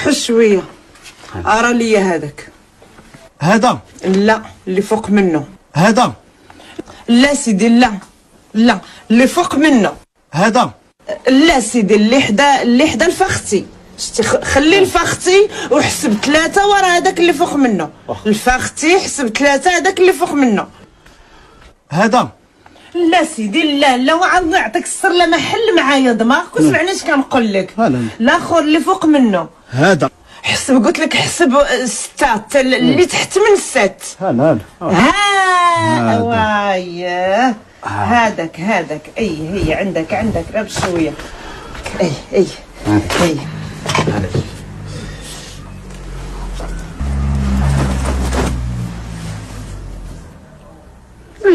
حش شويه. ارى لي هذاك. هذا لا اللي فوق منه. هذا لا سيدي لا لا اللي فوق منه. هذا لا سيدي اللي حدا الفختي. شتي خلي الفختي وحسب 3 ورا هذاك اللي فوق منه. الفختي حسب 3 هذاك اللي فوق منه. هذا لا سيدي لا لا وعاد نعطيك السر لا ما حل معايا دماغك وسمعني اش كنقول لك. الاخر اللي فوق منه. هذا حسب قلت لك حسب 6 اللي تحت من 6. ها واياه هذاك اي هي عندك غير بشويه. اي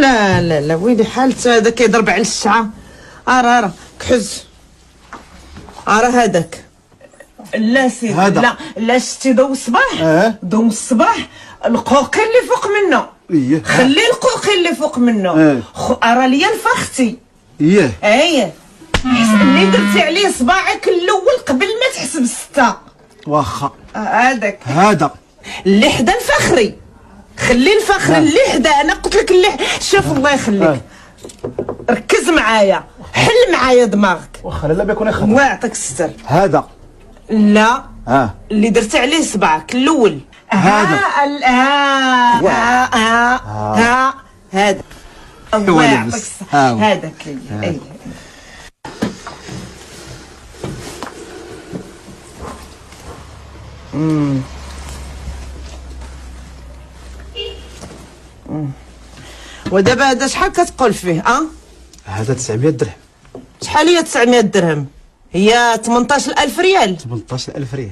لا لا لا ويلي حالته هذا كيضرب على الشعه. ارى كحز. ارى هذاك. لا سيدي لا شتي ضو الصباح. ضو الصباح القوقي اللي فوق منه. خلي القوقي اللي فوق منه. ارى ليا الفختي. ايه اللي درتي عليه صباعك الاول قبل ما تحسب 6. واخا هذاك. هذا اللي حدا الفخري. خلي الفخر اللي حدا. انا قلت لك اللي شوف الله يخليك. ركز معايا حل معايا دماغك. واخا لا بيكون يخطر. الله يعطيك الستر. هذا لا اللي درتي عليه صباعك الاول. هذا هذا الله يعطيك الستر. هذاك اي ودابا هذا شحال كتقول فيه؟ هذا 900 درهم. شحال هي 900 درهم؟ هي 18000 ريال. 18000 ريال.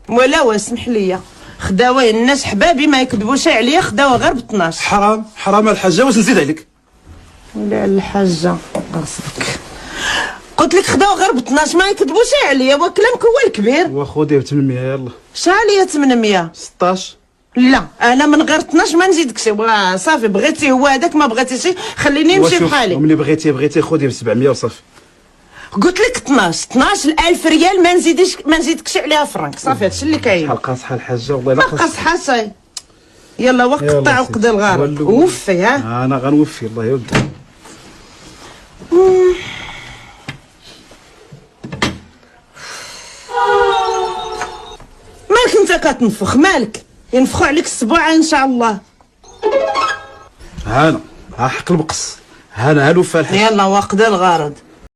ولا واسمح لي خداوه الناس حبابي ما يكذبوش عليا خداوه غير ب 12. حرام الحاجه. واش نزيد عليك؟ ولا الحاجه غصبك. قلت لك خداوه غير ب 12 ما يكذبوش عليا وكلامك هو الكبير. وخذي ب 800 يلا. شحال هي 800؟ 16. لا انا من غير 12 ما نزيدكش. صافي بغيتي هو هذاك ما بغيتيش خليني نمشي بحالي. ملي بغيتي خذي ب 700 وصافي. قلت لك 12000 ريال ما نزيدكش عليها فرانك. صافي هادشي اللي كاين. شحال قاصحه الحاجه والله الا قاصحه صاي. يلا وقت قطع وقد الغرض وفي. انا غنوفي الله يا ولدي. مالك انت كتنفخ مالك؟ ينفخوا عليك السبوعه ان شاء الله. ها حق المقص. ها الوفاء. يلا وقد الغرض.